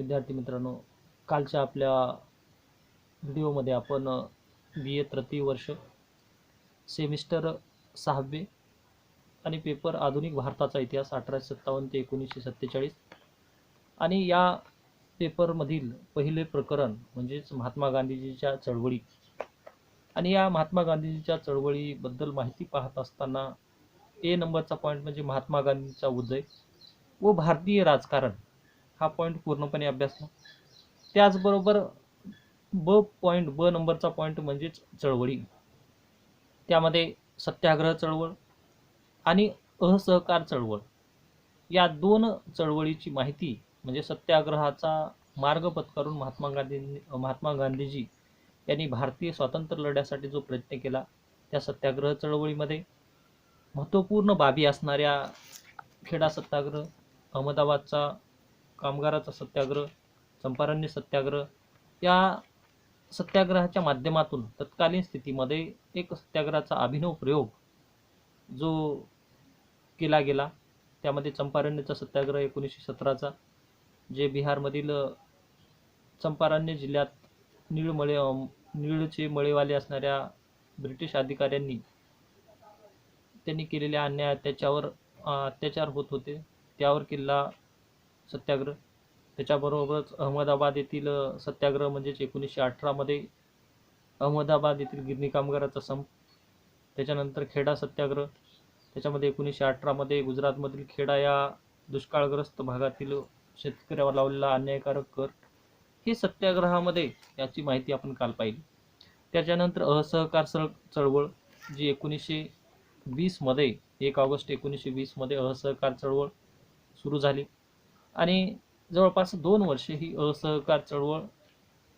विद्यार्थी मित्रांनो, कालच्या आपल्या व्हिडिओमध्ये आपण बी ए तृतीय वर्ष सेमिस्टर 6वे आणि पेपर आधुनिक भारताचा इतिहास 1857 ते 1947 आणि या पेपरमधील पहिले प्रकरण म्हणजेच महात्मा गांधीजीच्या चळवळी आणि या महात्मा गांधीजीच्या चळवळीबद्दल माहिती पाहत असताना ए नंबरचा पॉईंट म्हणजे महात्मा गांधींचा उदय व भारतीय राजकारण हा पॉईंट पूर्णपणे अभ्यासला. त्याचबरोबर ब नंबरचा पॉईंट म्हणजेच चळवळी, त्यामध्ये सत्याग्रह चळवळ आणि असहकार चळवळ या दोन चळवळीची माहिती म्हणजे सत्याग्रहाचा मार्ग पत्करून महात्मा गांधीजी यांनी भारतीय स्वातंत्र्य लढ्यासाठी जो प्रयत्न केला त्या सत्याग्रह चळवळीमध्ये महत्त्वपूर्ण बाबी असणाऱ्या खेडा सत्याग्रह, अहमदाबादचा कामगाराचा सत्याग्रह, चंपारण्य सत्याग्रह या सत्याग्रहाच्या माध्यमातून तत्कालीन स्थितीमध्ये एक सत्याग्रहाचा अभिनव प्रयोग जो केला गेला. त्यामध्ये चंपारण्याचा सत्याग्रह 1917चा, जे बिहारमधील चंपारण्य जिल्ह्यात नीळचे मळेवाले असणाऱ्या ब्रिटिश अधिकाऱ्यांनी त्यांनी केलेल्या अन्याय अत्याचार होत होते त्यावर केलेला सत्याग्रह. त्याच्याबरोबरच अहमदाबाद येथील सत्याग्रह म्हणजेच 1918मध्ये अहमदाबाद येथील गिरणी कामगाराचा संप. त्याच्यानंतर खेडा सत्याग्रह, त्याच्यामध्ये 1918मध्ये गुजरातमधील खेडा या दुष्काळग्रस्त भागातील शेतकऱ्यावर लावलेला अन्यायकारक कर, हे सत्याग्रहामध्ये याची माहिती आपण काल पाहिली. त्याच्यानंतर असहकार चळवळ जी 1920मध्ये 1 ऑगस्ट 1920मध्ये असहकार चळवळ सुरू झाली आणि जवळपास 2 वर्षे ही असहकार चळवळ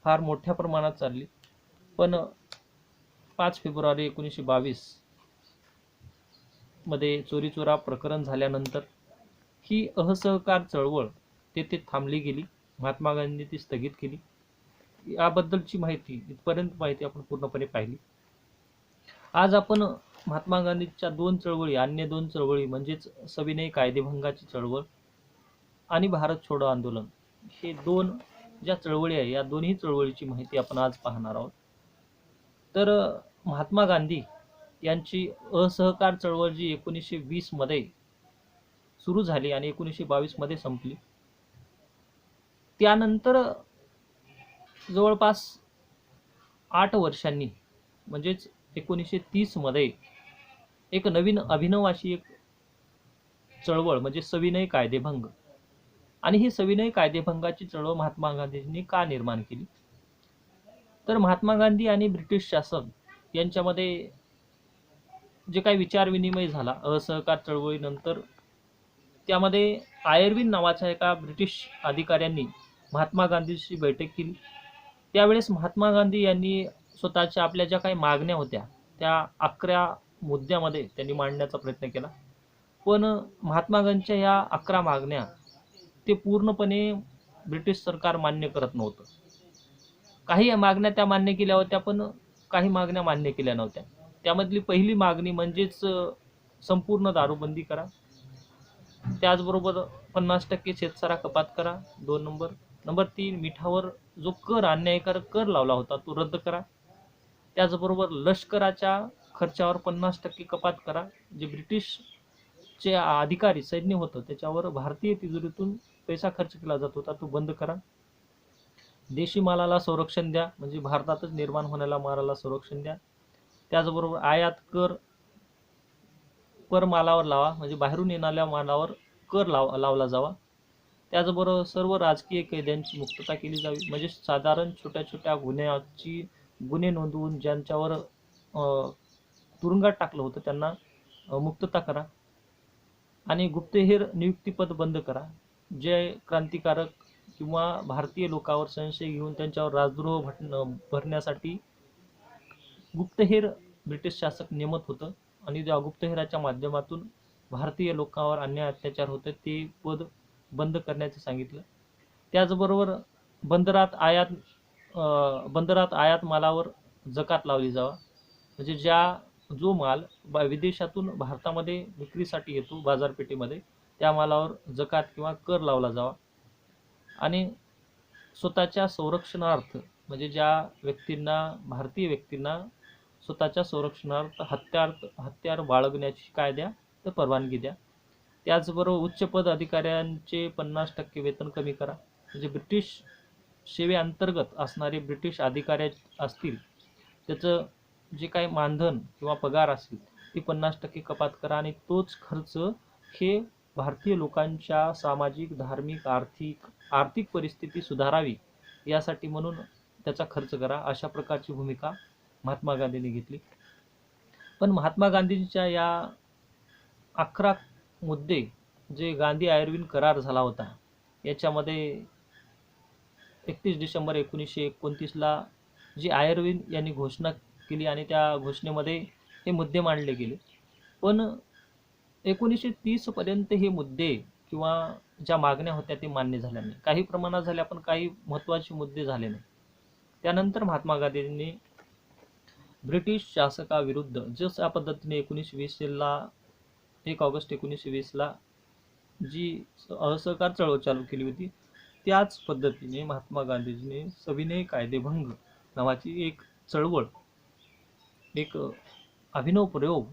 फार मोठ्या प्रमाणात चालली. पण 5 फेब्रुवारी 1922 मध्ये चोरीचोरा प्रकरण झाल्यानंतर ही असहकार चळवळ तेथे थांबली गेली. महात्मा गांधींनी ती स्थगित केली. याबद्दलची माहिती इथपर्यंत माहिती आपण पूर्णपणे पाहिली. आज आपण महात्मा गांधींच्या अन्य दोन चळवळी म्हणजेच सविनय कायदेभंगाची चळवळ आणि भारत छोडो आंदोलन, हे दोन ज्या चळवळी आहे या दोन्ही चळवळीची माहिती आपण आज पाहणार आहोत. तर महात्मा गांधी यांची असहकार चळवळ जी 1920मध्ये सुरू झाली आणि 1922मध्ये संपली, त्यानंतर जवळपास 8 वर्षांनी म्हणजेच 1930मध्ये एक नवीन अभिनव अशी एक चळवळ म्हणजे सविनय कायदेभंग, आणि ही सविनय कायदेभंगाची चळवळ महात्मा गांधींनी का निर्माण केली. तर महात्मा गांधी आणि ब्रिटिश शासन यांच्यामध्ये जे काही विचार विनिमय झाला असहकार चळवळीनंतर, त्यामध्ये आयर्विन नावाच्या एका ब्रिटिश अधिकाऱ्यांनी महात्मा गांधींशी बैठक केली. त्यावेळेस महात्मा गांधी यांनी स्वतःच्या आपल्या ज्या काही मागण्या होत्या त्या 11 मुद्द्यामध्ये त्यांनी मांडण्याचा प्रयत्न केला. पण महात्मा गांधींच्या या 11 मागण्या ते पूर्णपणे ब्रिटिश सरकार मान्य करत नव्हतं. काही मागण्या त्या मान्य केल्या होत्या पण काही मागण्या मान्य केल्या नव्हत्या. त्यामधली पहिली मागणी म्हणजेच संपूर्ण दारूबंदी करा, त्याचबरोबर 50% शेतसारा कपात करा. 2 नंबर. नंबर 3, मिठावर जो कर अन्यायकारक कर लावला होता तो रद्द करा. त्याचबरोबर लष्कराच्या खर्चावर 50% कपात करा. जे ब्रिटिशचे अधिकारी सैन्य होतं त्याच्यावर भारतीय तिजोरीतून पैसा खर्च केला जात होता तो बंद करा. देशी मालाला संरक्षण द्या, म्हणजे भारतातच निर्माण होणाऱ्या मालाला संरक्षण द्या. त्याचबरोबर आयात कर मालावर लावा, म्हणजे बाहेरून येणाऱ्या मालावर कर लावला जावा. त्याचबरोबर सर्व राजकीय कैद्यांची मुक्तता केली जावी, म्हणजे साधारण छोट्या छोट्या गुन्हे नोंदवून ज्यांच्यावर तुरुंगात टाकलं होतं त्यांना मुक्तता करा. आणि गुप्तहेर नियुक्तीपद बंद करा. जे क्रांतिकारक किंवा भारतीय लोकांवर संशय घेऊन त्यांच्यावर राजद्रोह भरण्यासाठी गुप्तहेर ब्रिटिश शासक नेमत होतं आणि त्या गुप्तहेराच्या माध्यमातून भारतीय लोकांवर अन्याय अत्याचार होते ते पद बंद करण्याचे सांगितलं. त्याचबरोबर बंदरात आयात मालावर जकात लावली जावा, म्हणजे जो माल विदेशातून भारतामध्ये विक्रीसाठी येतो बाजारपेठेमध्ये त्या मालावर जकात किंवा कर लावला जावा. आणि स्वतःच्या संरक्षणार्थ म्हणजे ज्या व्यक्तींना, भारतीय व्यक्तींना स्वतःच्या संरक्षणार्थ हत्यार बाळगण्याची काय द्या, तर परवानगी द्या. त्याचबरोबर उच्चपद अधिकाऱ्यांचे 50% वेतन कमी करा. म्हणजे ब्रिटिश सेवेअंतर्गत असणारे ब्रिटिश अधिकारी असतील त्याचं जे काही मानधन किंवा पगार असेल ती 50% कपात करा आणि तोच खर्च हे भारतीय लोकांच्या सामाजिक, धार्मिक, आर्थिक परिस्थिती सुधारावी यासाठी म्हणून त्याचा खर्च करा. अशा प्रकारची भूमिका महात्मा गांधींनी घेतली. पण महात्मा गांधींच्या या 11 मुद्दे जे गांधी आयर्विन करार झाला होता याच्यामध्ये 31 डिसेंबर 1929ला जी आयर्विन यांनी घोषणा केली आणि त्या घोषणेमध्ये हे मुद्दे मांडले गेले. पण 1930 पर्यंत हे मुद्दे किंवा ज्या मागण्या होत्या ते मान्य झाल्या नाही. काही प्रमाणात झाल्या पण काही महत्त्वाचे मुद्दे झाले नाही. त्यानंतर महात्मा गांधींनी ब्रिटिश शासकाविरुद्ध जशा पद्धतीने 1920ला 1 ऑगस्ट 1920ला जी असहकार चळवळ चालू केली होती त्याच पद्धतीने महात्मा गांधीजीने सविनय कायदेभंग नावाची एक चळवळ, एक अभिनव प्रयोग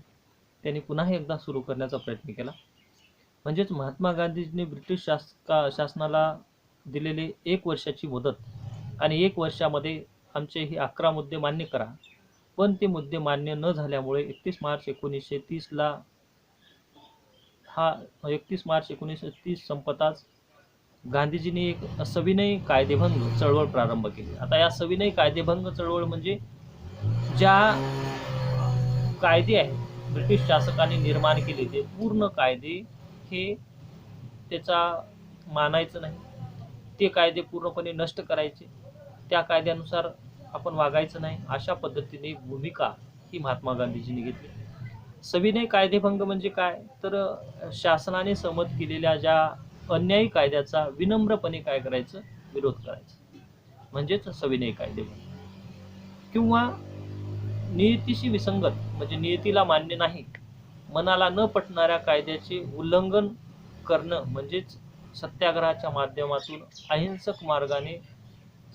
त्यांनी पुन्हा एकदा सुरू करण्याचा प्रयत्न केला. म्हणजेच महात्मा गांधीजींनी ब्रिटिश शासनाला दिलेले 1 वर्षाची मुदत आणि 1 वर्षामध्ये आमचे हे 11 मुद्दे मान्य करा. पण ते मुद्दे मान्य न झाल्यामुळे 31 मार्च 1930ला 31 मार्च 1930 संपताच गांधीजींनी एक सविनय कायदेभंग चळवळ प्रारंभ केली. आता या सविनय कायदेभंग चळवळ म्हणजे ज्या कायदे आहेत ब्रिटिश शासकांनी निर्माण केले ते पूर्ण कायदे हे त्याचा मानायचं नाही, ते कायदे पूर्णपणे नष्ट करायचे, त्या कायद्यानुसार आपण वागायचं नाही, अशा पद्धतीने भूमिका ही महात्मा गांधीजींनी घेतली. सविनय कायदेभंग म्हणजे काय, तर शासनाने सहमत केलेल्या ज्या अन्यायी कायद्याचा विनम्रपणे काय करायचं, विरोध करायचा, म्हणजेच सविनय कायदेभंग. किंवा नियतीशी विसंगत म्हणजे नियतीला मान्य नाही, मनाला न पटणाऱ्या कायद्याचे उल्लंघन करणं म्हणजेच सत्याग्रहाच्या माध्यमातून अहिंसक मार्गाने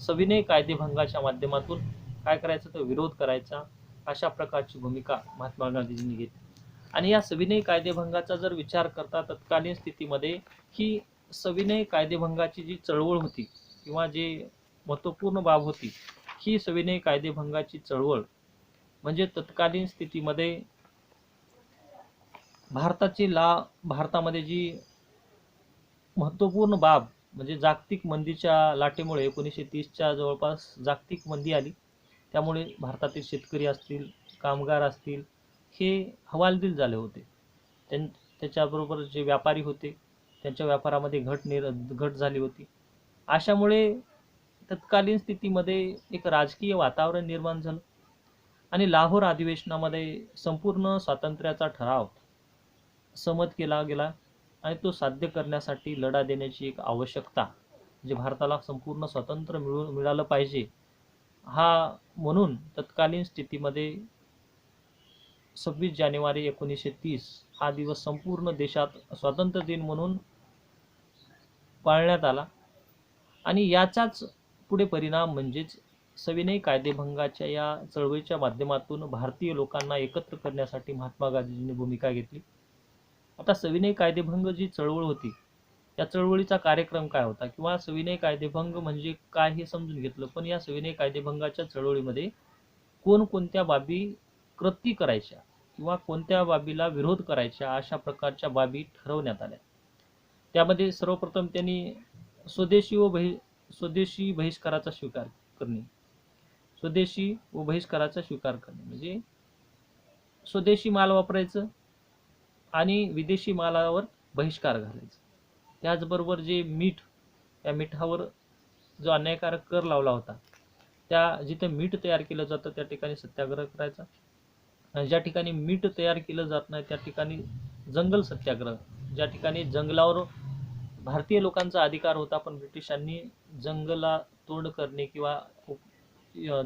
सविनय कायदेभंगाच्या माध्यमातून काय करायचं, तर विरोध करायचा. अशा प्रकारची भूमिका महात्मा गांधीजींनी घेतली. आणि या सविनय कायदेभंगाचा जर विचार करता तत्कालीन स्थितीमध्ये ही सविनय कायदेभंगाची जी चळवळ होती किंवा जे महत्त्वपूर्ण बाब होती ही सविनय कायदेभंगाची चळवळ म्हणजे तत्कालीन स्थितीमध्ये भारतामध्ये जी महत्त्वपूर्ण बाब म्हणजे जागतिक मंदीच्या लाटेमुळे 1930च्या जवळपास जागतिक मंदी आली. त्यामुळे भारतातील शेतकरी असतील, कामगार असतील हे हवालदिल झाले होते. त्याच्याबरोबर जे व्यापारी होते त्यांच्या व्यापारामध्ये घट झाली होती. अशामुळे तत्कालीन स्थितीमध्ये एक राजकीय वातावरण निर्माण झालं आणि लाहोर अधिवेशनामध्ये संपूर्ण स्वातंत्र्याचा ठराव संमत केला गेला आणि तो साध्य करण्यासाठी लढा देण्याची एक आवश्यकता म्हणजे भारताला संपूर्ण स्वातंत्र्य मिळालं पाहिजे म्हणून तत्कालीन स्थितीमध्ये 26 जानेवारी 1930 हा दिवस संपूर्ण देशात स्वातंत्र्य दिन म्हणून पाळण्यात आला. आणि याचाच पुढे परिणाम म्हणजेच सविनय कायदेभंगाच्या या चळवळीच्या माध्यमातून भारतीय लोकांना एकत्र करण्यासाठी महात्मा गांधीजींनी भूमिका घेतली. आता सविनय कायदेभंग जी चळवळ होती या चळवळीचा कार्यक्रम काय होता किंवा सविनय कायदेभंग म्हणजे काय हे समजून घेतलं. पण या सविनय कायदेभंगाच्या चळवळीमध्ये कोणकोणत्या बाबी कृती करायच्या किंवा कोणत्या बाबीला विरोध करायच्या अशा प्रकारच्या बाबी ठरवण्यात आल्या. त्यामध्ये सर्वप्रथम त्यांनी स्वदेशी बहिष्काराचा स्वीकार करणे. स्वदेशी व बहिष्काराचा स्वीकार करणे म्हणजे स्वदेशी माल वापरायचं आणि विदेशी मालावर बहिष्कार घालायचा. त्याचबरोबर जे मीठ, त्या मिठावर जो अन्यायकारक कर लावला होता त्या जिथे मीठ तयार केलं जातं त्या ठिकाणी सत्याग्रह करायचा आणि ज्या ठिकाणी मीठ तयार केलं जात नाही त्या ठिकाणी जंगल सत्याग्रह, ज्या ठिकाणी जंगलावर भारतीय लोकांचा अधिकार होता पण ब्रिटिशांनी जंगला तोड करणे किंवा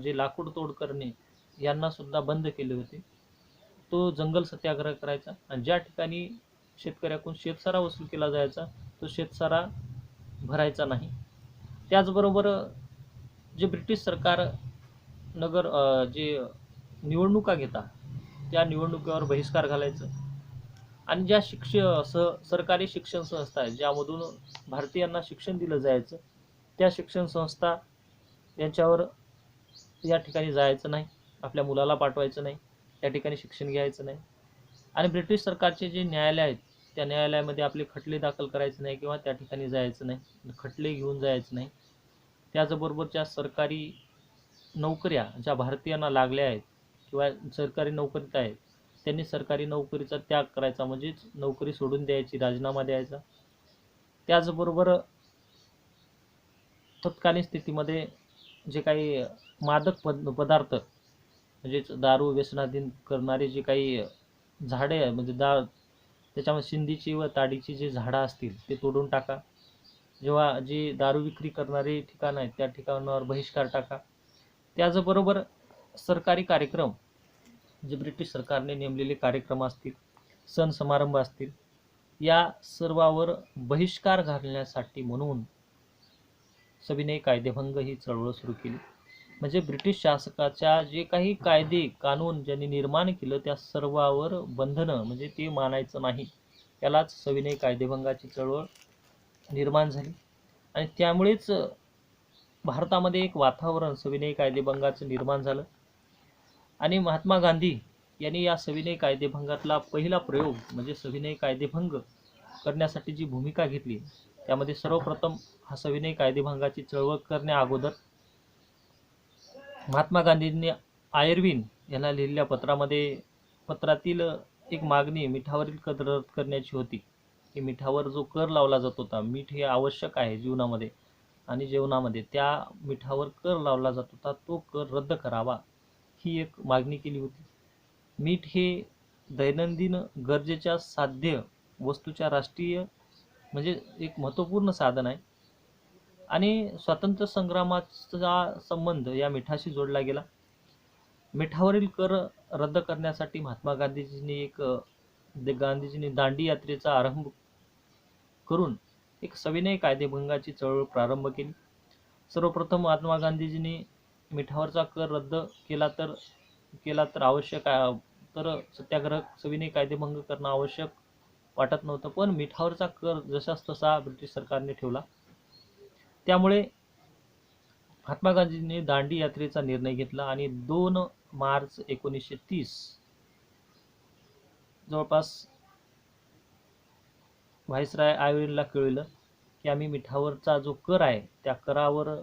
जे लाकूड तोड करणे यांना सुद्धा बंद केले होते, तो जंगल सत्याग्रह करायचा. आणि ज्या ठिकाणी शेतकऱ्याकडून शेतसारा वसूल केला जायचा तो शेतसारा भरायचा नाही. त्याचबरोबर जे ब्रिटिश सरकार जे निवडणुका घेतात त्या निवडणुकीवर बहिष्कार घालायचं आणि ज्या सरकारी शिक्षण संस्था आहेत ज्यामधून भारतीयांना शिक्षण दिलं जायचं त्या शिक्षण संस्था यांच्यावर या ठिकाणी जायचं नाही, आपल्या मुलाला पाठवायचं नाही, त्या ठिकाणी शिक्षण घ्यायचं नाही. आणि ब्रिटिश सरकारचे जे न्यायालय आहेत त्या न्यायालयामध्ये आपले खटले दाखल करायचे नाही किंवा त्या ठिकाणी जायचं नाही, खटले घेऊन जायचं नाही. त्याचबरोबर ज्या सरकारी नोकऱ्या ज्या भारतीयांना लागल्या आहेत किंवा सरकारी नोकरीत आहेत त्यांनी सरकारी नोकरीचा त्याग करायचा, म्हणजेच नोकरी सोडून द्यायची, राजीनामा द्यायचा. त्याचबरोबर तत्कालीन स्थितीमध्ये जे काही मादक पदार्थ म्हणजेच दारू व्यसनाधीन करणारे जे काही झाडे म्हणजे त्याच्यामध्ये शिंदीची व ताडीची जी झाडं असतील ते तोडून टाका. जेव्हा जी दारू विक्री करणारे ठिकाण आहेत त्या ठिकाणावर बहिष्कार टाका. त्याचबरोबर सरकारी कार्यक्रम जे ब्रिटिश सरकारने नेमलेले कार्यक्रम असतील, सण समारंभ असतील, या सर्वावर बहिष्कार घालण्यासाठी म्हणून सविनय कायदेभंग ही चळवळ सुरू केली. म्हणजे ब्रिटिश शासकाच्या जे काही कायदे कानून ज्यांनी निर्माण केलं त्या सर्वावर बंधनं म्हणजे ते मानायचं नाही, यालाच सविनय कायदेभंगाची चळवळ निर्माण झाली. आणि त्यामुळेच भारतामध्ये एक वातावरण सविनय कायदेभंगाचं निर्माण झालं. आणि महात्मा गांधी यांनी या सविनय कायदेभंगातला पहिला प्रयोग म्हणजे सविनय कायदेभंग करण्यासाठी जी भूमिका घेतली त्यामध्ये सर्वप्रथम हा सविनय कायदेभंगाची चळवळ करण्या अगोदर महात्मा गांधींनी आयर्विन यांना लिहिलेल्या पत्रातील एक मागणी मिठावरील कर रद्द करण्याची होती, की मिठावर जो कर लावला जात होता, मीठ हे आवश्यक आहे जीवनामध्ये आणि जेवणामध्ये, त्या मिठावर कर लावला जात होता तो कर रद्द करावा ही एक मागणी केली होती. मीठ हे दैनंदिन गरजेच्या साध्य वस्तूच्या राष्ट्रीय म्हणजे एक महत्त्वपूर्ण साधन आहे आणि स्वातंत्र्य संग्रामाचा संबंध या मिठाशी जोडला गेला. मिठावरील कर रद्द करण्यासाठी महात्मा गांधीजींनी दांडी यात्रेचा आरंभ करून एक सविनय कायदेभंगाची चळवळ प्रारंभ केली. सर्वप्रथम महात्मा गांधीजींनी मिठावरचा कर रद्द केला तर आवश्यक आहे, तर सत्याग्रह सविनय कायदेभंग करणं आवश्यक वाटत नव्हतं, पण मिठावरचा कर जसाच तसा ब्रिटिश सरकारने ठेवला. त्यामुळे महात्मा गांधींनी दांडी यात्रेचा निर्णय घेतला आणि 2 मार्च 1930 जवळपास व्हाईसराय आयर्विनला कळलं की आम्ही मिठावरचा जो कर आहे त्या करावर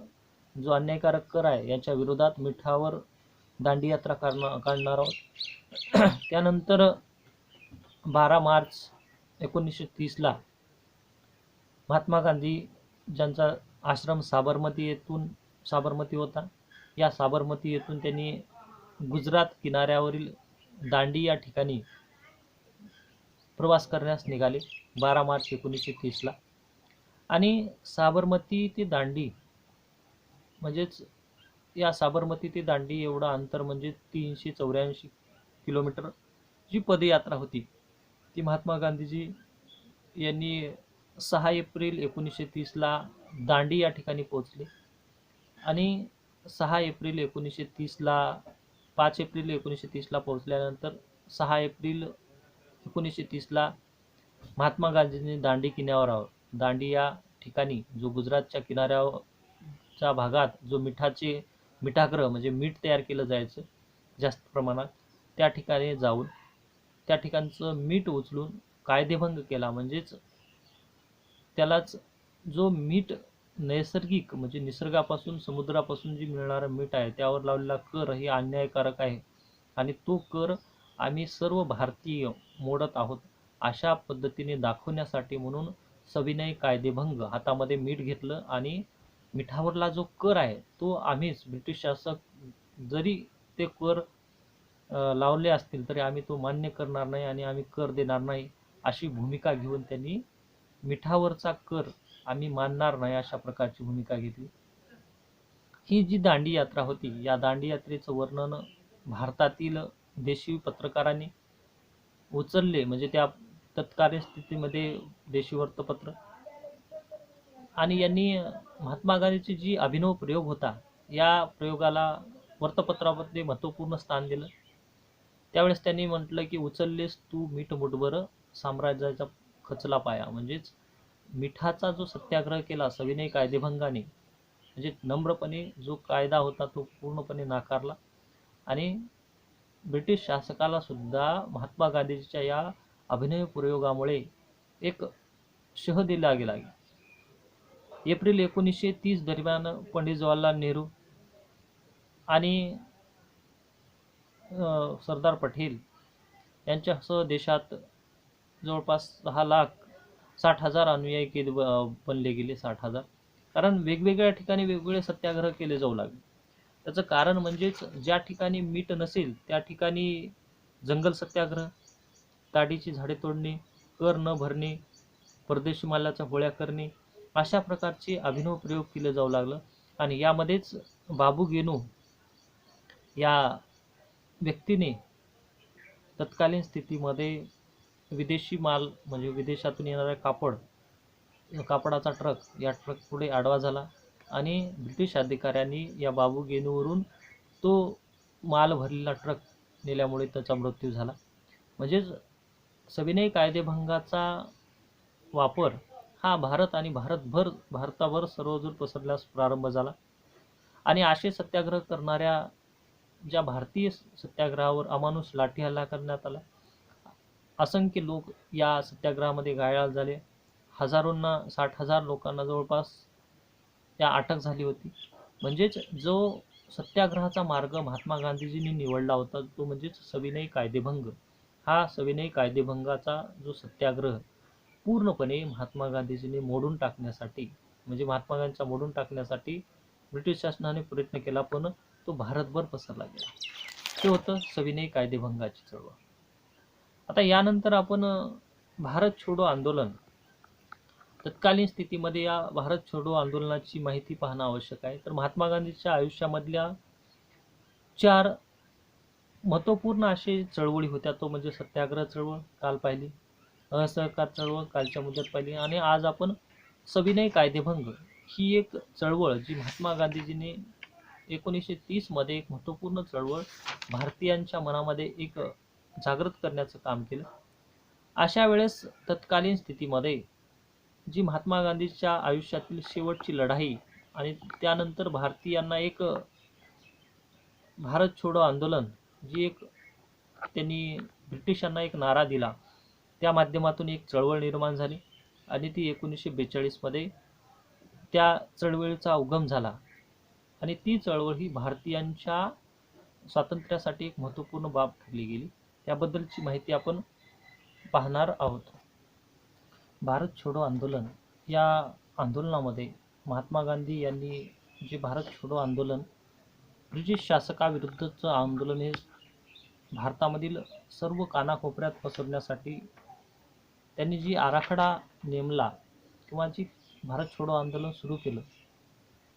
जो अन्यायकारक कर आहे याच्या विरोधात मिठावर दांडी यात्रा काढणार आहोत. त्यानंतर 12 मार्च 1930ला महात्मा गांधी ज्यांचा आश्रम साबरमती होता, या साबरमती येथून त्यांनी गुजरात किनाऱ्यावरील दांडी या ठिकाणी प्रवास करण्यास निघाले 12 मार्च 1930ला. आणि साबरमती ते दांडी म्हणजेच या साबरमती ते दांडी एवढं अंतर म्हणजे 384 किलोमीटर जी पदयात्रा होती ती महात्मा गांधीजी यांनी 6 एप्रिल 1930ला दांडी या ठिकाणी पोहोचले आणि 6 एप्रिल 1930ला 5 एप्रिल 1930ला पोहोचल्यानंतर 6 एप्रिल 1930ला महात्मा गांधींनी दांडी या ठिकाणी जो गुजरातच्या किनाऱ्याच्या भागात जो मिठाग्रह म्हणजे मीठ तयार केलं जायचं जास्त प्रमाणात, त्या ठिकाणी जाऊन त्या ठिकाणचं मीठ उचलून कायदेभंग केला. म्हणजेच त्यालाच जो मीठ नैसर्गिक म्हणजे निसर्गापासून समुद्रापासून जी मिळणारं मीठ आहे त्यावर लावलेला कर हे अन्यायकारक आहे आणि तो कर आम्ही सर्व भारतीय मोडत आहोत अशा पद्धतीने दाखवण्यासाठी म्हणून सविनय कायदेभंग हातामध्ये मीठ घेतलं आणि मिठावरला जो कर आहे तो आम्हीच ब्रिटिश शासक जरी ते कर लावले असतील तरी आम्ही तो मान्य करणार नाही आणि आम्ही कर देणार नाही अशी भूमिका घेऊन त्यांनी मिठावरचा कर आम्ही मानणार नाही अशा प्रकारची भूमिका घेतली. ही जी दांडी यात्रा होती या दांडी यात्रेचं वर्णन भारतातील देशी पत्रकारांनी उचलले. म्हणजे त्या तत्कालीन स्थितीमध्ये देशी वृत्तपत्र आणि यांनी महात्मा गांधीची जी अभिनव प्रयोग होता, या प्रयोगाला वृत्तपत्रामध्ये महत्त्वपूर्ण स्थान दिलं. त्यावेळेस त्यांनी म्हटलं की उचललेस तू मीठ मुठभर साम्राज्याचा खचला पाया. म्हणजेच मिठाचा जो सत्याग्रह केला सविनय कायदेभंगाने, म्हणजे नम्रपणे जो कायदा होता तो पूर्णपणे नाकारला आणि ब्रिटिश शासकाला सुद्धा महात्मा गांधीजीच्या या अभिनव प्रयोगामुळे एक शह दिला गेला. एप्रिल 1930 दरम्यान पंडित जवाहरलाल नेहरू आणि सरदार पटेल यांच्यासह देशात जवळपास 6,60,000 अनुयायी केले बनले गेले. 60,000. कारण वेगवेगळ्या ठिकाणी वेगवेगळे सत्याग्रह केले जाऊ लागले. त्याचं कारण म्हणजेच ज्या ठिकाणी मीठ नसेल त्या ठिकाणी जंगल सत्याग्रह, ताडीची झाडे तोडणे, कर न भरणे, परदेशी मालाच्या होळ्या करणे, अशा प्रकारचे अभिनव प्रयोग केले जाऊ लागलं. आणि यामध्येच बाबू गेनू या व्यक्तीने तत्कालीन स्थितीमध्ये विदेशी माल म्हणजे विदेशातून येणारा कापडाचा ट्रक या ट्रक पुढे आडवा झाला आणि ब्रिटिश अधिकाऱ्यांनी या बाबू गेनूवरून तो माल भरलेला ट्रक नेल्यामुळे त्याचा मृत्यू झाला. म्हणजेच सविनय कायदेभंगाचा वापर हा भारत आणि भारताभर सर्वदूर पसरल्यास प्रारंभ झाला. आणि असे सत्याग्रह करणाऱ्या ज्या भारतीय सत्याग्रहावर अमानुष लाठीहल्ला करण्यात आला. असंख्य लोक या सत्याग्रहामध्ये घायाळ झाले. 60,000 लोकांना जवळपास त्या अटक झाली होती. म्हणजेच जो सत्याग्रहाचा मार्ग महात्मा गांधीजींनी निवडला होता तो म्हणजेच सविनय कायदेभंग. हा सविनय कायदेभंगाचा जो सत्याग्रह पूर्णपणे महात्मा गांधीजींनी मोडून टाकण्यासाठी म्हणजे महात्मा गांधींचा मोडून टाकण्यासाठी ब्रिटिश शासनाने प्रयत्न केला, पण तो भारतभर पसरला गेला. ते होतं सविनय कायदेभंगाची चळवळ. आता यानंतर आपण भारत छोडो आंदोलन, तत्कालीन स्थितीमध्ये या भारत छोडो आंदोलनाची माहिती पाहणं आवश्यक आहे. तर महात्मा गांधीच्या आयुष्यामधल्या 4 महत्त्वपूर्ण असे चळवळी होत्या. तो म्हणजे सत्याग्रह चळवळ काल पाहिली, असहकार चळवळ कालच्या मुदत पाहिली, आणि आज आपण सविनय कायदेभंग ही एक चळवळ जी महात्मा गांधीजींनी 1930 मध्ये एक महत्त्वपूर्ण चळवळ भारतीयांच्या मनामध्ये एक जागृत करण्याचं काम केलं. अशा वेळेस तत्कालीन स्थितीमध्ये जी महात्मा गांधीच्या आयुष्यातील शेवटची लढाई आणि त्यानंतर भारतीयांना एक भारत छोडो आंदोलन जी एक त्यांनी ब्रिटिशांना एक नारा दिला, त्या माध्यमातून एक चळवळ निर्माण झाली आणि ती 1942 मध्ये त्या चळवळीचा उगम झाला. आणि ती चळवळ ही भारतीयांच्या स्वातंत्र्यासाठी एक महत्त्वपूर्ण बाब ठरली गेली. त्याबद्दलची माहिती आपण पाहणार आहोत. भारत छोडो आंदोलन या आंदोलनामध्ये महात्मा गांधी यांनी जे भारत छोडो आंदोलन ब्रिटिश शासकाविरुद्धचं आंदोलन हे भारतामधील सर्व कानाकोपऱ्यात पसरण्यासाठी त्यांनी जी आराखडा नेमला किंवा जी भारत छोडो आंदोलन सुरू केलं,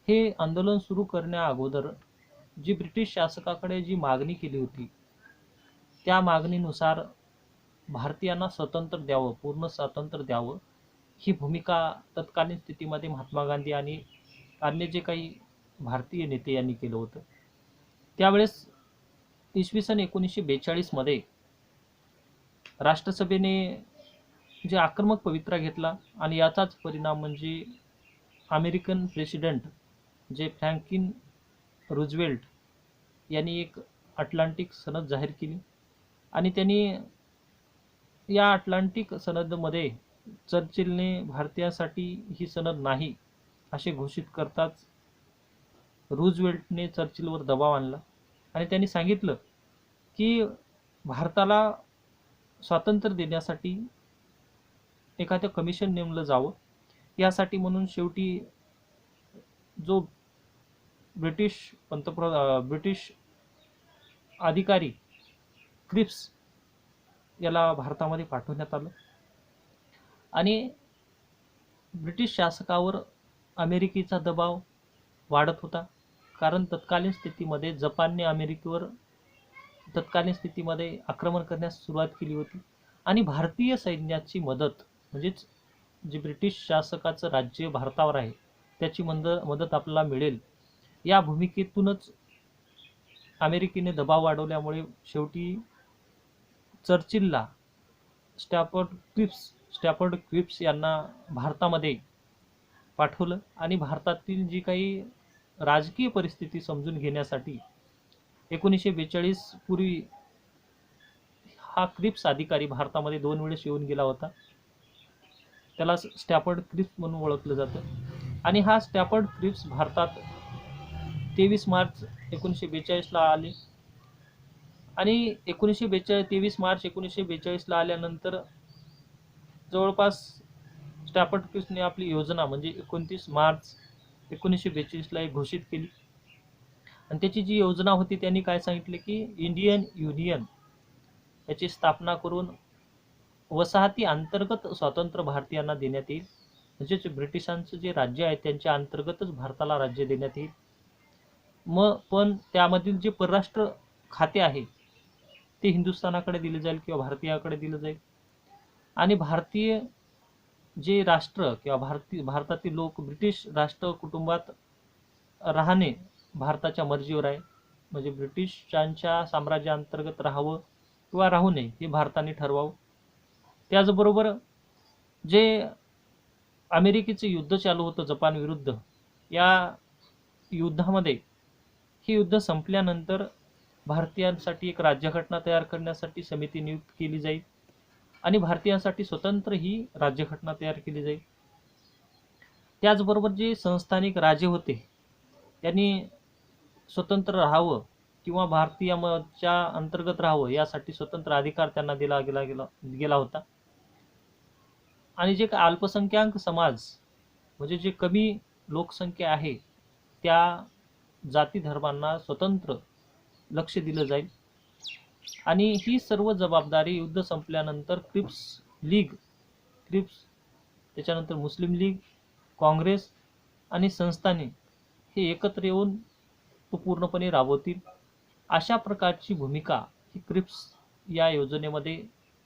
हे आंदोलन सुरू करण्या अगोदर जी ब्रिटिश शासकाकडे जी मागणी केली होती त्या मागणीनुसार भारतीयांना स्वतंत्र द्यावं, पूर्ण स्वातंत्र्य द्यावं, ही भूमिका तत्कालीन स्थितीमध्ये महात्मा गांधी आणि अन्य जे काही भारतीय नेते यांनी केलं होतं. त्यावेळेस इसवी सन 1942 मध्ये राष्ट्रसभेने जे आक्रमक पवित्रा घेतला आणि याचाच परिणाम म्हणजे अमेरिकन प्रेसिडेंट जे फ्रँकलिन रूझवेल्ट यांनी एक अटलांटिक सनद जाहीर केली आणि त्यांनी या अटलांटिक सनदमध्ये चर्चिलने भारतीयांसाठी ही सनद नाही असे घोषित करताच रूझवेल्टने चर्चिलवर दबाव आणला आणि त्यांनी सांगितलं की भारताला स्वातंत्र्य देण्यासाठी एखादं कमिशन नेमलं जावं. यासाठी म्हणून शेवटी जो ब्रिटिश अधिकारी क्रिप्स याला भारतामध्ये पाठवण्यात आलं आणि ब्रिटिश शासकावर अमेरिकेचा दबाव वाढत होता. कारण तत्कालीन स्थितीमध्ये जपानने अमेरिकेवर तत्कालीन स्थितीमध्ये आक्रमण करण्यास सुरुवात केली होती आणि भारतीय सैन्याची मदत म्हणजेच जे ब्रिटिश शासकाचं राज्य भारतावर आहे त्याची मदत आपल्याला मिळेल, या भूमिकेतूनच अमेरिकेने दबाव वाढवल्यामुळे शेवटी चर्चिलला स्टॅफर्ड क्रिप्स यांना भारतामध्ये पाठवलं आणि भारतातील जी काही राजकीय परिस्थिती समजून घेण्यासाठी 1942 पूर्वी हा क्रिप्स अधिकारी भारतामध्ये 2 वेळेस येऊन गेला होता. त्याला स्टॅफर्ड क्रिप्स म्हणून ओळखलं जातं. आणि हा स्टॅफर्ड क्रिप्स भारतात 23 मार्च 1942ला आले आणि 23 मार्च 1942ला आल्यानंतर जवळपास स्टॅफर्ड क्रिप्सने आपली योजना म्हणजे 29 मार्च 1942ला एक घोषित केली. आणि त्याची जी योजना होती त्यांनी काय सांगितले की इंडियन युनियन याची स्थापना करून वसाहती अंतर्गत स्वातंत्र्य भारतीयांना देण्यात येईल. म्हणजेच ब्रिटिशांचं जे राज्य आहे त्यांच्या अंतर्गतच भारताला राज्य देण्यात येईल. मग पण त्यामधील जे परराष्ट्र खाते आहे ते हिंदुस्थानाकडे दिले जाईल किंवा भारतीयाकडे दिलं जाईल. आणि भारतीय जे राष्ट्र किंवा भारतातील लोक ब्रिटिश राष्ट्र कुटुंबात राहणे भारताच्या मर्जीवर आहे. म्हणजे ब्रिटिशांच्या साम्राज्याअंतर्गत राहावं किंवा राहू नये हे भारताने ठरवावं. त्याचबरोबर जे अमेरिकेचं युद्ध चालू होतं जपान विरुद्ध, या युद्धामध्ये हे युद्ध संपल्यानंतर भारतीयांसाठी एक राज्यघटना तयार करण्यासाठी समिती नियुक्त केली जाईल आणि भारतीयांसाठी स्वतंत्र ही राज्यघटना तयार केली जाईल. त्याचबरोबर जे संस्थानिक राजे होते त्यांनी स्वतंत्र राहावं किंवा भारतीयांच्या अंतर्गत राहावं यासाठी स्वतंत्र अधिकार त्यांना दिला गेला होता. आणि जे अल्पसंख्याक समाज म्हणजे जे कमी लोकसंख्या आहे त्या जाती धर्मांना स्वतंत्र लक्ष दिलं जाईल. आणि ही सर्व जबाबदारी युद्ध संपल्यानंतर क्रिप्स त्याच्यानंतर मुस्लिम लीग, काँग्रेस आणि संस्थाने हे एकत्र येऊन तो पूर्णपणे राबवतील. अशा प्रकारची भूमिका ही क्रिप्स या योजनेमध्ये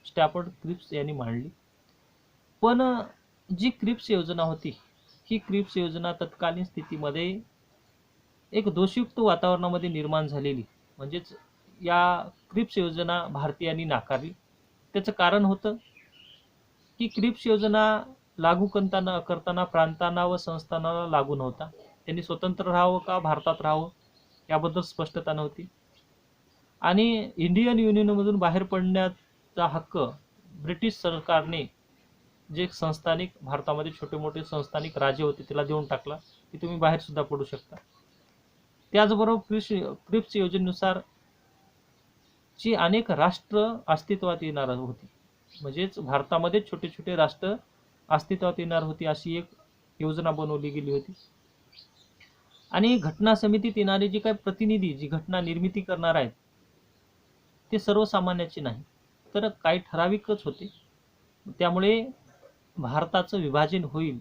स्टॅफर्ड क्रिप्स यांनी मांडली. पण जी क्रिप्स योजना होती ही क्रिप्स योजना तत्कालीन स्थितीमध्ये एक दोषयुक्त वातावरणामध्ये निर्माण झालेली. म्हणजेच या क्रिप्स योजना भारतीयांनी नाकारली. त्याचं कारण होतं की क्रिप्स योजना लागू करताना प्रांतांना व संस्थानाला लागू नव्हता. त्यांनी स्वतंत्र राहावं का भारतात राहावं याबद्दल स्पष्टता नव्हती. आणि इंडियन युनियनमधून बाहेर पडण्याचा हक्क ब्रिटिश सरकारने जे संस्थानिक भारतामध्ये छोटे मोठे संस्थानिक राजे होते त्याला देऊन टाकला की तुम्ही बाहेर सुद्धा पडू शकता. त्याचबरोबर क्रिप्स योजनेनुसार जी अनेक राष्ट्र अस्तित्वात येणार होती. म्हणजेच भारतामध्ये छोटे छोटे राष्ट्र अस्तित्वात येणार होती अशी एक योजना बनवली गेली होती. आणि घटना समितीत येणारे जे काही प्रतिनिधी जी घटना निर्मिती करणार आहेत ते सर्वसामान्याचे नाही तर काही ठराविकच होते. त्यामुळे भारताचं विभाजन होईल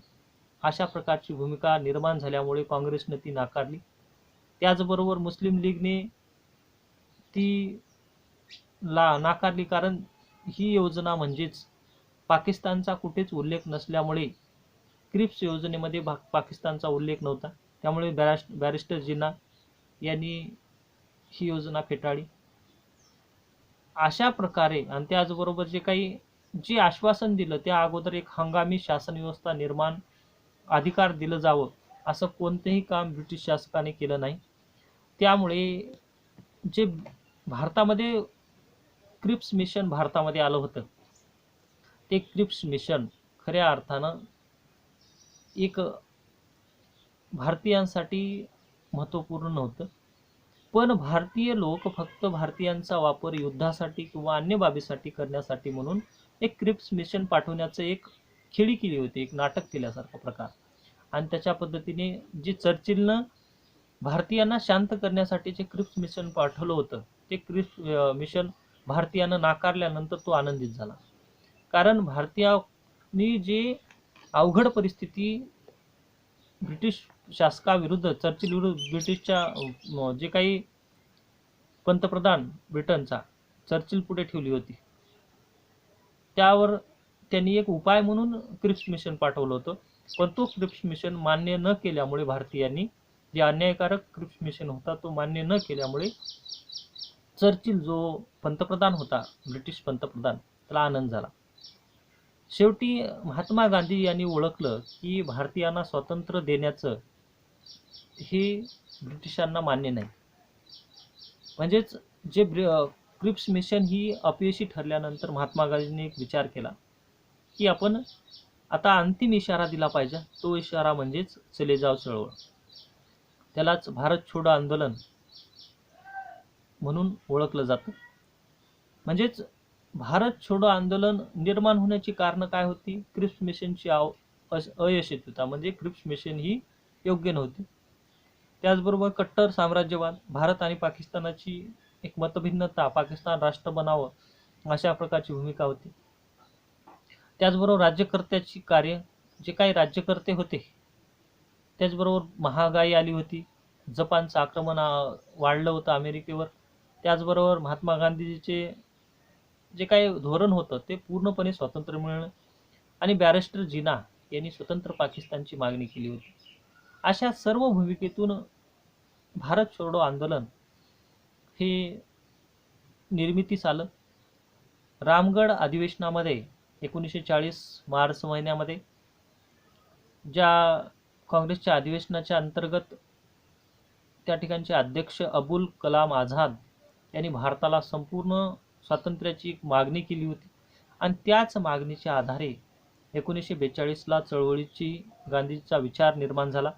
अशा प्रकारची भूमिका निर्माण झाल्यामुळे काँग्रेसने ती नाकारली. त्याचबरोबर मुस्लिम लीगने ती नाकारली, कारण ही योजना म्हणजेच पाकिस्तानचा कुठेच उल्लेख नसल्यामुळे क्रिप्स योजनेमध्ये पाकिस्तानचा उल्लेख नव्हता. त्यामुळे बॅरिस्टर जिना यांनी ही योजना फेटाळली. अशा प्रकारे आणि त्याचबरोबर जे आश्वासन दिलं त्या अगोदर एक हंगामी शासन व्यवस्था निर्माण अधिकार दिलं जावं असं कोणतंही काम ब्रिटिश शासकाने केलं नाही. त्यामुळे जे भारतामध्ये क्रिप्स मिशन भारतामध्ये आलं होतं ते क्रिप्स मिशन खऱ्या अर्थानं एक भारतीयांसाठी महत्त्वपूर्ण नव्हतं. पण भारतीय लोक फक्त भारतीयांचा वापर युद्धासाठी किंवा अन्य बाबीसाठी करण्यासाठी म्हणून एक क्रिप्स मिशन पाठवण्याचं एक खेळी केली होती, एक नाटक केल्यासारखा प्रकार. आणि त्याच्या पद्धतीने जे चर्चिलनं भारतीयांना शांत करण्यासाठी जे क्रिप्स मिशन पाठवलं होतं ते क्रिप्स मिशन भारतीयानं नाकारल्यानंतर तो आनंदित झाला. कारण भारतीयांनी जे अवघड परिस्थिती ब्रिटिश शासकाविरुद्ध चर्चिल विरुद्ध ब्रिटिशच्या जे काही पंतप्रधान ब्रिटनचा चर्चिल पुढे ठेवली होती त्यावर त्यांनी एक उपाय म्हणून क्रिप्स मिशन पाठवलं होतं, पण तो क्रिप्स मिशन मान्य न केल्यामुळे भारतीयांनी, जे अन्यायकारक क्रिप्स मिशन होता तो मान्य न केल्यामुळे चर्चिल जो पंतप्रधान होता, ब्रिटिश पंतप्रधान, त्याला आनंद झाला. शेवटी महात्मा गांधी यांनी ओळखलं की भारतीयांना स्वातंत्र्य देण्याचं हे ब्रिटिशांना मान्य नाही. म्हणजेच जे क्रिप्स मिशन ही अपयशी ठरल्यानंतर महात्मा गांधींनी एक विचार केला की आपण आता अंतिम इशारा दिला पाहिजे. तो इशारा म्हणजेच चले जाव चळवळ. त्यालाच भारत छोडो आंदोलन म्हणून ओळखलं जातं. म्हणजेच भारत छोडो आंदोलन निर्माण होण्याची कारण काय होती? क्रिप्स मिशनची अयशस्वीता, म्हणजे क्रिप्स मिशन ही योग्य नव्हती. त्याचबरोबर कट्टर साम्राज्यवाद, भारत आणि पाकिस्तानाची एक मतभिन्नता, पाकिस्तान राष्ट्र बनावं अशा प्रकारची भूमिका होती. त्याचबरोबर राज्यकर्त्याची कार्य, जे काही राज्यकर्ते होते, त्याचबरोबर महागाई आली होती, जपानचं आक्रमण वाढलं होतं अमेरिकेवर, त्याचबरोबर महात्मा गांधीजीचे जे काही धोरण होतं ते पूर्णपणे स्वातंत्र्य मिळणं, आणि बॅरिस्टर जिना यांनी स्वतंत्र पाकिस्तानची मागणी केली होती. अशा सर्व भूमिकेतून भारत छोडो आंदोलन हे निर्मितीस आलं. रामगढ अधिवेशनामध्ये 1940 मार्च महिन्यामध्ये ज्या काँग्रेसच्या अधिवेशनाच्या अंतर्गत त्या ठिकाणचे अध्यक्ष अबुल कलाम आझाद यांनी भारताला संपूर्ण स्वातंत्र्याची एक मागणी केली होती, आणि त्याच मागणीच्या आधारे 1942ला चळवळीची गांधीजीचा विचार निर्माण झाला.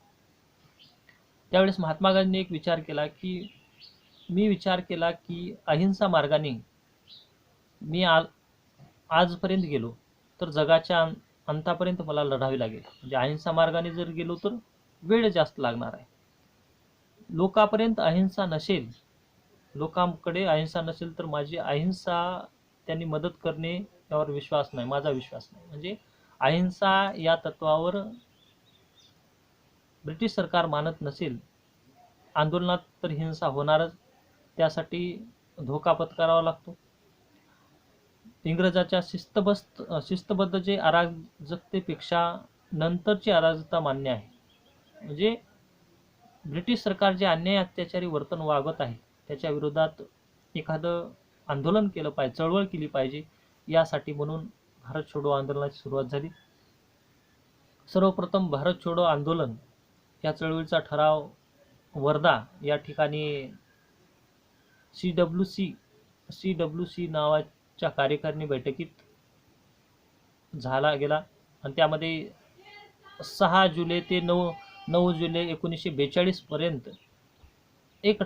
त्यावेळेस महात्मा गांधींनी एक विचार केला की अहिंसा मार्गाने मी आजपर्यंत गेलो तर जगाच्या अंतापर्यंत मला लढावी लागेल. म्हणजे अहिंसा मार्गाने जर गेलो तर वेळ जास्त लागणार आहे. लोकांकडे अहिंसा नसेल तर माझी अहिंसा त्यांनी मदत करणे यावर विश्वास नाही, माझा विश्वास नाही. म्हणजे अहिंसा या तत्वावर ब्रिटिश सरकार मानत नसेल, आंदोलनात तर हिंसा होणारच, त्यासाठी धोका पत्करावा लागतो. इंग्रजाच्या शिस्तबद्ध जे अराजकतेपेक्षा नंतरची अराजकता मान्य आहे. म्हणजे ब्रिटिश सरकार जे अन्याय अत्याचारी वर्तन वागत आहे त्याच्या विरोधात एखादं आंदोलन केलं पाहिजे, चळवळ केली पाहिजे, यासाठी म्हणून भारत छोडो आंदोलनाची सुरुवात झाली. सर्वप्रथम भारत छोडो आंदोलन या चळवळीचा ठराव वर्धा या ठिकाणी CWC नावाच्या कार्यकारिणी बैठकीत झाला गेला, आणि त्यामध्ये 6 जुलै ते 9 जुलै 1942 पर्यंत एक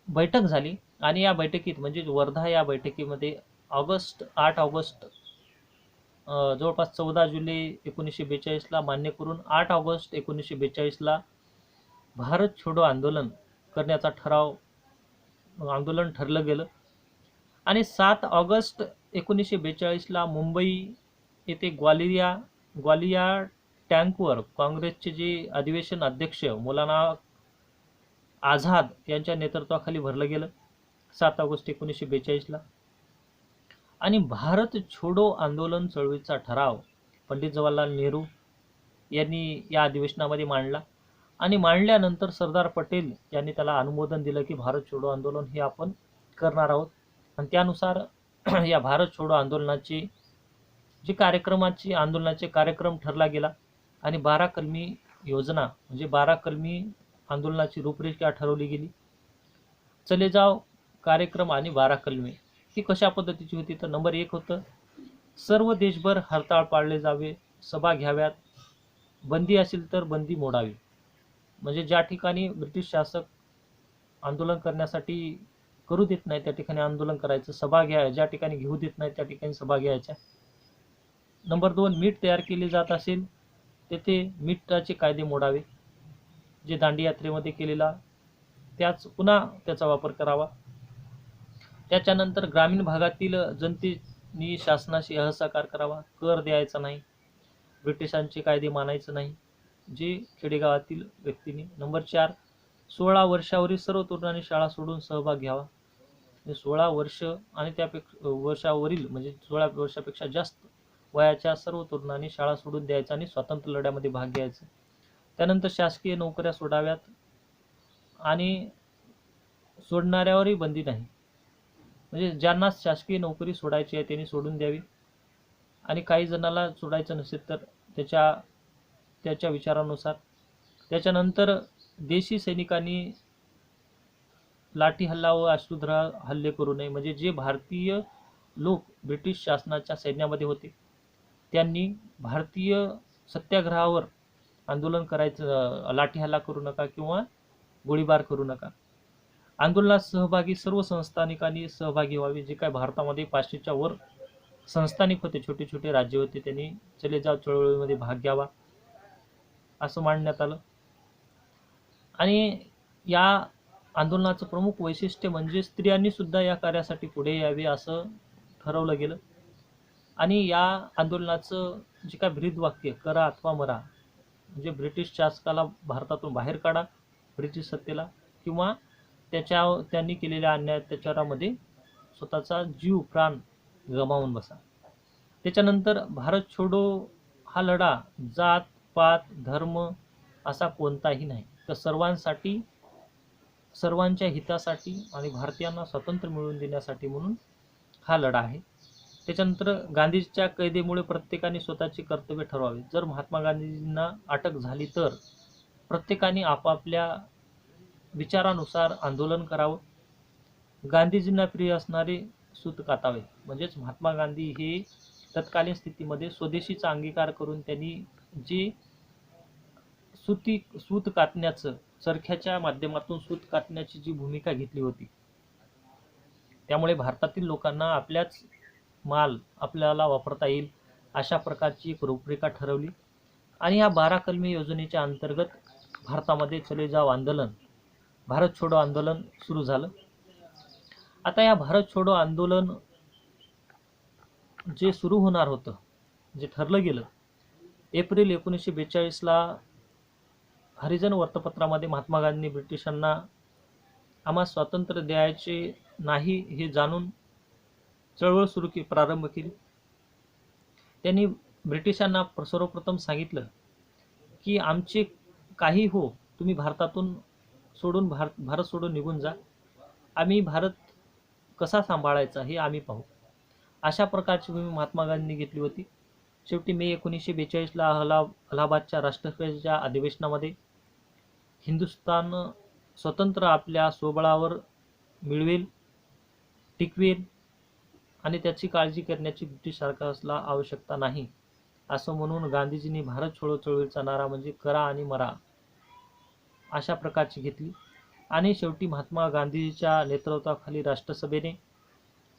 बैठक झाली. आणि या बैठकीत म्हणजे वर्धा या बैठकीमध्ये 8 ऑगस्ट जवळपास 14 जुलै 1942ला मान्य करून 8 ऑगस्ट 1942ला भारत छोडो आंदोलन करण्याचा आंदोलन ठरलं गेलं. आणि 7 ऑगस्ट 1942ला मुंबई येथे ग्वालिया टँकवर काँग्रेसचे जे अधिवेशन अध्यक्ष मौलाना आझाद यांच्या नेतृत्वाखाली भरलं गेलं 7 ऑगस्ट 1942ला. आणि भारत छोडो आंदोलन चळवळीचा ठराव पंडित जवाहरलाल नेहरू यांनी या अधिवेशनामध्ये मांडला, आणि मांडल्यानंतर सरदार पटेल यांनी त्याला अनुमोदन दिलं की भारत छोडो आंदोलन हे आपण करणार आहोत. आणि त्यानुसार या भारत छोडो आंदोलनाचे आंदोलनाचे कार्यक्रम ठरला गेला, आणि 12 कलमी योजना म्हणजे 12 कलमी आंदोलनाची रूपरेषा ठरवली गेली. चले जाव कार्यक्रम आणि 12 कलमी ही कशा पद्धतीची होती? तर नंबर 1 होतं, सर्व देशभर हरताळ पाळले जावे, सभा घ्याव्यात, बंदी असेल तर बंदी मोडावी. म्हणजे ज्या ठिकाणी ब्रिटिश शासक आंदोलन करण्यासाठी करू देत नाही त्या ठिकाणी आंदोलन करायचं, सभा ज्या ठिकाणी घेऊ देत नाही त्या ठिकाणी सभा घ्यायच्या. नंबर 2, मीठ तयार केले जात असेल तेथे मीठाचे कायदे मोडावे, जे दांडी यात्रेमध्ये केलेला पुन्हा त्याचा वापर करावा. त्याच्यानंतर ग्रामीण भागातील जनतेने शासनाशी असहकार करावा, कर द्यायचा नाही, ब्रिटिशांचे कायदे मानायचे नाही, जे खेडेगावातील व्यक्तींनी. नंबर 4, 16 वर्षावरील सर्व तरुणांनी शाळा सोडून सहभाग घ्यावा. 16 वर्ष आणि त्यापेक्षा वर्षावरील म्हणजे 16 वर्षापेक्षा जास्त वयाच्या सर्व तरुणांनी शाळा सोडून द्यायचं आणि स्वातंत्र्य लढ्यामध्ये भाग घ्यायचा. त्यानंतर शासकीय नोकऱ्या सोडाव्यात आणि सोडणाऱ्यावरही बंदी नाही. म्हणजे ज्यांना शासकीय नोकरी सोडायची आहे त्यांनी सोडून द्यावी आणि काही जणाला सोडायचं नसेल तर त्याच्या त्याच्या विचारानुसार. त्याच्यानंतर देशी सैनिकांनी लाठी हल्ला व अश्रूधार हल्ले करू नये. म्हणजे जे भारतीय लोक ब्रिटिश शासनाच्या सैन्यामध्ये होते त्यांनी भारतीय सत्याग्रहावर आंदोलन करायचं, लाठी हल्ला करू नका किंवा गोळीबार करू नका. आंदोलनात सहभागी सर्व संस्थानिकांनी सहभागी व्हावे. जे काय भारतामध्ये 500च्या वर संस्थानिक होते, छोटे छोटे राज्य होते, त्यांनी चले जाव चळवळीमध्ये भाग घ्यावा असं मांडण्यात आलं. आणि या आंदोलनाचं प्रमुख वैशिष्ट्य म्हणजे स्त्रियांनी सुद्धा या कार्यासाठी पुढे यावे असं ठरवलं गेलं. आणि या आंदोलनाचं जे काय ब्रीदवाक्य करा अथवा मरा, म्हणजे ब्रिटिश शासकाला भारतातून बाहेर काढा, ब्रिटिश सत्तेला, किंवा त्यांनी केलेल्या अन्याय अत्याचारामध्ये स्वतःचा जीव प्राण गमावून बसा. त्याच्यानंतर भारत छोडो हा लढा जात पात धर्म असा कोणताही नाही, तर सर्वांसाठी, सर्वांच्या हितासाठी आणि भारतीयांना स्वातंत्र्य मिळवून देण्यासाठी म्हणून हा लढा आहे. त्याच्यानंतर गांधीजीच्या कैदेमुळे प्रत्येकाने स्वतःचे कर्तव्य ठरवावे. जर महात्मा गांधीजींना अटक झाली तर प्रत्येकाने आपापल्या विचारानुसार आंदोलन करावं. गांधीजींना प्रिय असणारे सूत कातावे. म्हणजेच महात्मा गांधी हे तत्कालीन स्थितीमध्ये स्वदेशीचा अंगीकार करून त्यांनी जे सूत कातण्याचं, चरख्याच्या माध्यमातून सूत कातण्याची जी भूमिका घेतली होती, त्यामुळे भारतातील लोकांना आपल्याच माल आपल्याला वापरता येईल अशा प्रकारची एक रूपरेखा ठरवली. आणि या 12 कलमी योजनेच्या अंतर्गत भारतामध्ये चले जाव आंदोलन, भारत छोडो आंदोलन सुरू झालं. आता या भारत छोडो आंदोलन जे सुरू होणार होतं, जे ठरलं गेलं, एप्रिल 1942ला हरिजन वृत्तपत्रामध्ये महात्मा गांधींनी ब्रिटिशांना आम्हा स्वातंत्र्य द्यायचे नाही हे जाणून चळवळ प्रारंभ केली. त्यांनी ब्रिटिशांना सर्वप्रथम सांगितलं की आमचे काही हो, तुम्ही भारतातून सोडून भारत सोडून निघून जा, आम्ही भारत कसा सांभाळायचा हे आम्ही पाहू. अशा प्रकारची भूमिका महात्मा गांधींनी घेतली होती. शेवटी मे 1942ला अलाहाबादच्या राष्ट्रसभेच्या अधिवेशनामध्ये हिंदुस्थान स्वतंत्र आपल्या स्वबळावर मिळवेल, टिकवेल आणि त्याची काळजी करण्याची ब्रिटिश सरकारला आवश्यकता नाही असं म्हणून गांधीजींनी भारत छोडो चळवळीचा नारा म्हणजे करा आणि मरा अशा प्रकारची घेतली. आणि शेवटी महात्मा गांधीजीच्या नेतृत्वाखाली राष्ट्रसभेने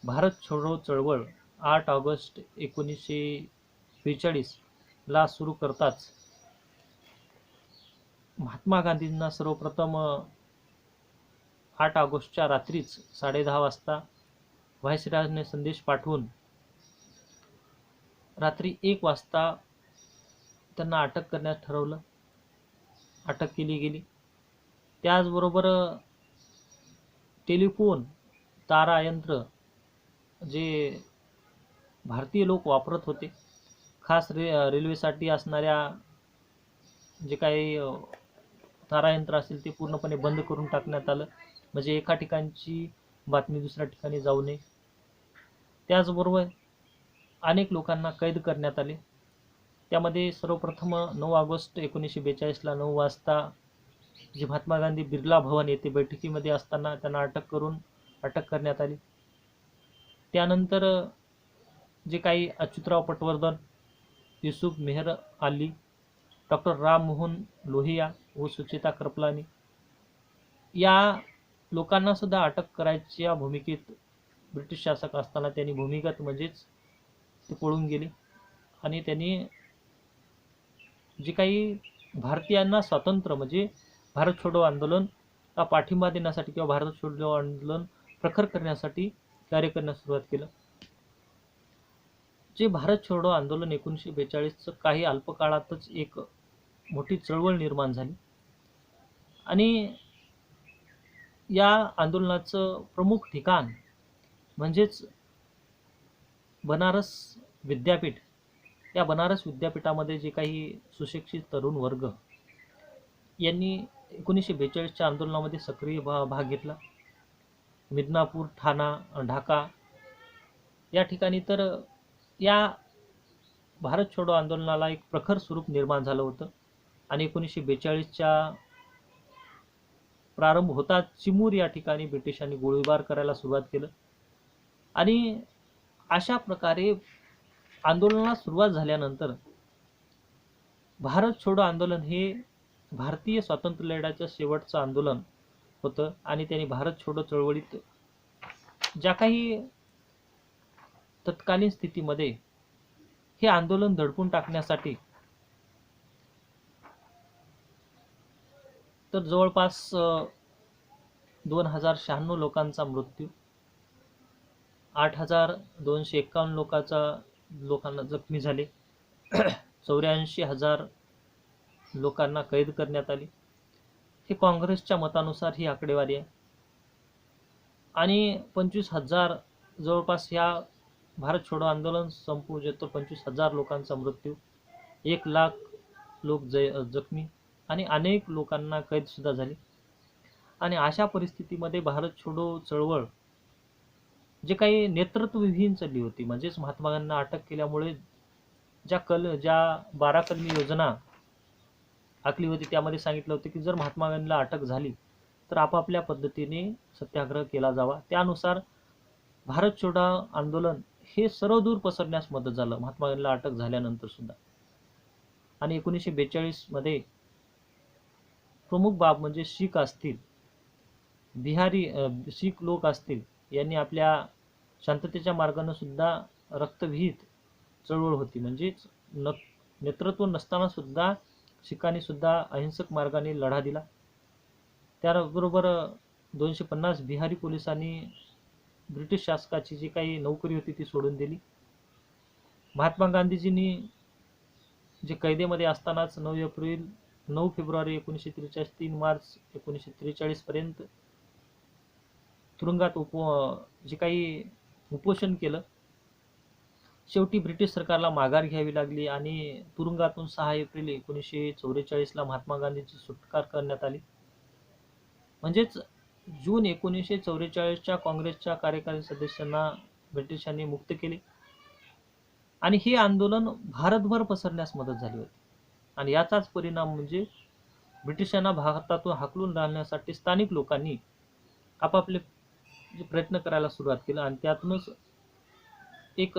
भारत छोडो चळवळ 8 ऑगस्ट 1942ला सुरू करताच महात्मा गांधींना सर्वप्रथम 8 ऑगस्टच्या रात्रीच 10:30 वाजता व्हाईसरॉयने संदेश पाठवून रात्री 1 वाजता त्यांना अटक करण्यास ठरवलं. अटक केली गेली. त्याचबरोबर टेलिफोन तारायंत्र जे भारतीय लोक वापरत होते, खास रेल्वेसाठी असणाऱ्या जे काही तारायंत्र असेल ते पूर्णपणे बंद करून टाकण्यात आलं, म्हणजे एका ठिकाणची बातमी दुसऱ्या ठिकाणी जाऊ नये. त्याचबरोबर अनेक लोकांना कैद करण्यात आले. त्यामध्ये सर्वप्रथम 9 ऑगस्ट 1942ला 9 वाजता जे महात्मा गांधी बिर्ला भवन येथे बैठकीमध्ये असताना त्यांना अटक करण्यात आली. त्यानंतर जे काही अच्युतराव पटवर्धन, युसुफ मेहर अली, डॉक्टर राम मोहन लोहिया व सुचेता कृपलानी या लोकांना सुद्धा अटक करायच्या भूमिकेत ब्रिटिश शासक असताना त्यांनी भूमिगत म्हणजेच ते पळून गेले. आणि त्यांनी जे काही भारतीयांना स्वातंत्र्य म्हणजे भारत छोडो आंदोलन हा पाठिंबा देण्यासाठी किंवा भारत छोडो आंदोलन प्रखर करण्यासाठी कार्य करण्यास सुरुवात केलं. जे भारत छोडो आंदोलन 1942चं काही अल्पकाळातच एक मोठी चळवळ निर्माण झाली. आणि या आंदोलनाचं प्रमुख ठिकाण म्हणजेच बनारस विद्यापीठ या बनारस विद्यापीठामध्ये जे काही सुशिक्षित तरुण वर्ग यांनी 1942च्या आंदोलनामध्ये सक्रिय भाग घेतला. मिदनापूर, ठाणा, ढाका या ठिकाणी तर या भारत छोडो आंदोलनाला एक प्रखर स्वरूप निर्माण झालं होतं. आणि 1942च्या प्रारंभ होताच चिमूर या ठिकाणी ब्रिटिशांनी गोळीबार करायला सुरुवात केलं. आणि अशा प्रकारे आंदोलनाला सुरुवात झाल्यानंतर भारत छोडो आंदोलन हे भारतीय स्वातंत्र्य लढ्याचं शेवटचं आंदोलन होतं. आणि त्यांनी भारत छोडो चळवळीत ज्या काही तत्कालीन स्थितीमध्ये हे आंदोलन दडपून टाकण्यासाठी तर जवळपास 2096 लोकांचा मृत्यू, 8,251 लोकांना जखमी झाले, 84,000 लोकांना कैद करण्यात आले. हे काँग्रेसच्या मतानुसार ही आकडेवारी आहे. आणि 25,000 जवळपास ह्या भारत छोडो आंदोलन संपू जेतो 25,000 लोकांचा मृत्यू, 1 लाख लोक जखमी आणि अनेक लोकांना कैद सुद्धा झाली. आणि अशा परिस्थितीमध्ये भारत छोडो चळवळ जे काही नेतृत्वविहीन चालली होती, म्हणजेच महात्मा गांधींना अटक केल्यामुळे ज्या 12 कलमी योजना आखली होती त्यामध्ये सांगितलं होतं की जर महात्मा गांधीला अटक झाली तर आपापल्या पद्धतीने सत्याग्रह केला जावा. त्यानुसार भारत छोडो आंदोलन हे सर्वदूर पसरण्यास मदत झालं महात्मा गांधीला अटक झाल्यानंतर सुद्धा. आणि 1942 मध्ये प्रमुख बाब म्हणजे शीख असतील, शीख लोक असतील, यांनी आपल्या शांततेच्या मार्गाने सुद्धा रक्तविहीत चळवळ होती, म्हणजेच नेतृत्व नसताना सुद्धा शिखांनी सुद्धा अहिंसक मार्गाने लढा दिला. त्याबरोबर 250 बिहारी पोलिसांनी ब्रिटिश शासकाची जी काही नोकरी होती ती सोडून दिली. महात्मा गांधीजींनी जे कैदेमध्ये असतानाच 9 फेब्रुवारी 1943 3 मार्च 1943 पर्यंत तुरुंगात जे काही उपोषण केलं. शेवटी ब्रिटिश सरकारला माघार घ्यावी लागली आणि तुरुंगातून 6 एप्रिल 1944 ला महात्मा गांधींची सुटका करण्यात आली. म्हणजेच जून 1944च्या काँग्रेसच्या कार्यकारी सदस्यांना ब्रिटिशांनी मुक्त केले आणि हे आंदोलन भारतभर पसरण्यास मदत झाली होती. आणि याचाच परिणाम म्हणजे ब्रिटिशांना भारतातून हाकलून लावण्यासाठी स्थानिक लोकांनी आपापले प्रयत्न करायला सुरुवात केली. आणि त्यातूनच एक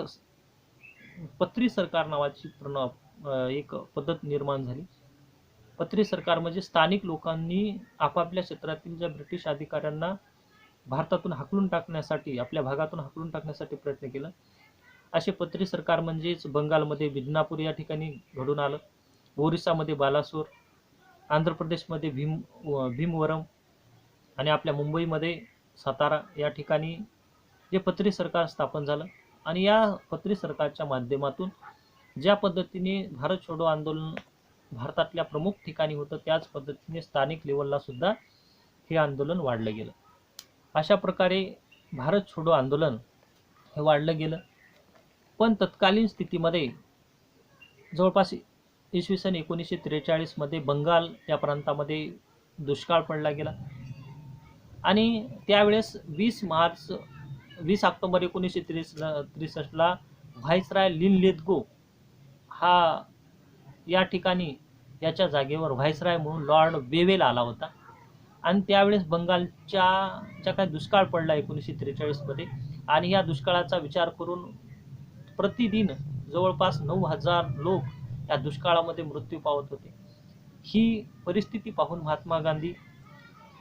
पत्री सरकार नावाची एक पद्धत निर्माण झाली. पत्री सरकार म्हणजे स्थानिक लोकांनी आपापल्या क्षेत्रातील ज्या ब्रिटिश अधिकाऱ्यांना भारतातून हाकलून टाकण्यासाठी, आपल्या भागातून हाकलून टाकण्यासाठी प्रयत्न केला. असे पत्री सरकार म्हणजेच बंगालमध्ये मिदनापूर या ठिकाणी घडून आलं, ओरिसामध्ये बालासोर, आंध्र प्रदेशमध्ये भीमवरम आणि आपल्या मुंबईमध्ये सातारा या ठिकाणी जे पत्री सरकार स्थापन झालं. आणि या पत्री सरकारच्या माध्यमातून ज्या पद्धतीने भारत छोडो आंदोलन भारतातल्या प्रमुख ठिकाणी होतं त्याच पद्धतीने स्थानिक लेवलला सुद्धा हे आंदोलन वाढलं गेलं. अशा प्रकारे भारत छोडो आंदोलन हे वाढलं गेलं. पण तत्कालीन स्थितीमध्ये जवळपास इसवी सन 1943 मध्ये बंगाल या प्रांतामध्ये दुष्काळ पडला गेला. आणि त्यावेळेस 20 ऑक्टोबर 1963 ला व्हाईसराय लिनलिथगो हा या ठिकाणी याच्या जागेवर व्हाईसराय म्हणून लॉर्ड वेवेल आला होता. आणि त्यावेळेस बंगालच्या काय दुष्काळ पडला 1943 मध्ये. आणि या दुष्काळाचा विचार करून प्रतिदिन जवळपास 9,000 लोक या दुष्काळामध्ये मृत्यू पावत होते. ही परिस्थिती पाहून महात्मा गांधी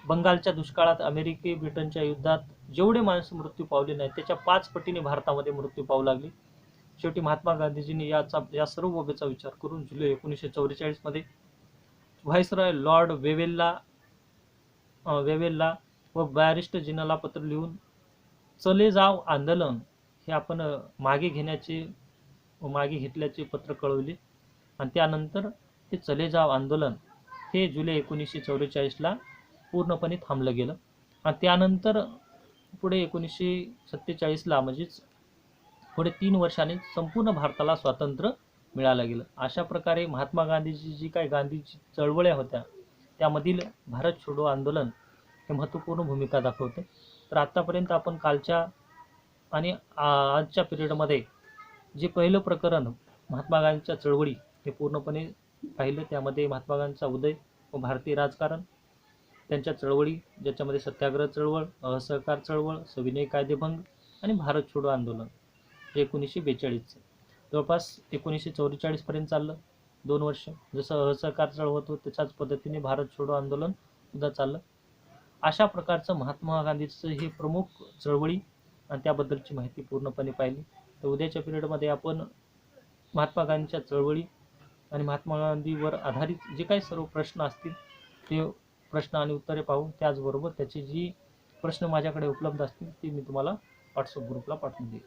बंगालच्या दुष्काळात ब्रिटनच्या युद्धात जेवढे माणसं मृत्यू पावले नाही त्याच्या 5 पटीने भारतामध्ये मृत्यू पावू लागली. शेवटी महात्मा गांधीजींनी या सर्व बाबीचा विचार करून जुलै 1944 मध्ये व्हाईसरॉय लॉर्ड वेवेलला व बॅरिस्टर जिनाला पत्र लिहून चले जाव आंदोलन हे आपण मागे घेतल्याचे पत्र कळवले. आणि त्यानंतर हे चले जाव आंदोलन हे जुलै 1944 ला पूर्णपणे थांबलं गेलं. आणि त्यानंतर पुढे 1947 ला म्हणजेच पुढे 3 वर्षांनी संपूर्ण भारताला स्वातंत्र्य मिळालं गेलं. अशा प्रकारे महात्मा गांधीची जी काही गांधीची चळवळ्या होत्या त्यामधील भारत छोडो आंदोलन हे महत्त्वपूर्ण भूमिका दाखवते. तर आत्तापर्यंत आपण कालच्या आणि आजच्या पिरियडमध्ये जे पहिलं प्रकरण महात्मा गांधीच्या चळवळी हे पूर्णपणे पाहिलं. त्यामध्ये महात्मा गांधीचा उदय व भारतीय राजकारण, त्यांच्या चळवळी ज्याच्यामध्ये सत्याग्रह चळवळ, असहकार चळवळ, सविनय कायदेभंग आणि भारत छोडो आंदोलन हे 1942चं जवळपास 1944 पर्यंत चाललं 2 वर्ष. जसं असहकार चळवळ होतो त्याच्याच पद्धतीने भारत छोडो आंदोलन सुद्धा चाललं. अशा प्रकारचं महात्मा गांधीचं हे प्रमुख चळवळी आणि त्याबद्दलची माहिती पूर्णपणे पाहिली. तर उद्याच्या पिरियडमध्ये आपण महात्मा गांधीच्या चळवळी आणि महात्मा गांधीवर आधारित जे काही सर्व प्रश्न असतील ते प्रश्न आणि उत्तरे पाहू. त्याचबरोबर त्याची जी प्रश्न माझ्याकडे उपलब्ध असतील ते मी तुम्हाला व्हॉट्सअप ग्रुपला पाठवून देईन.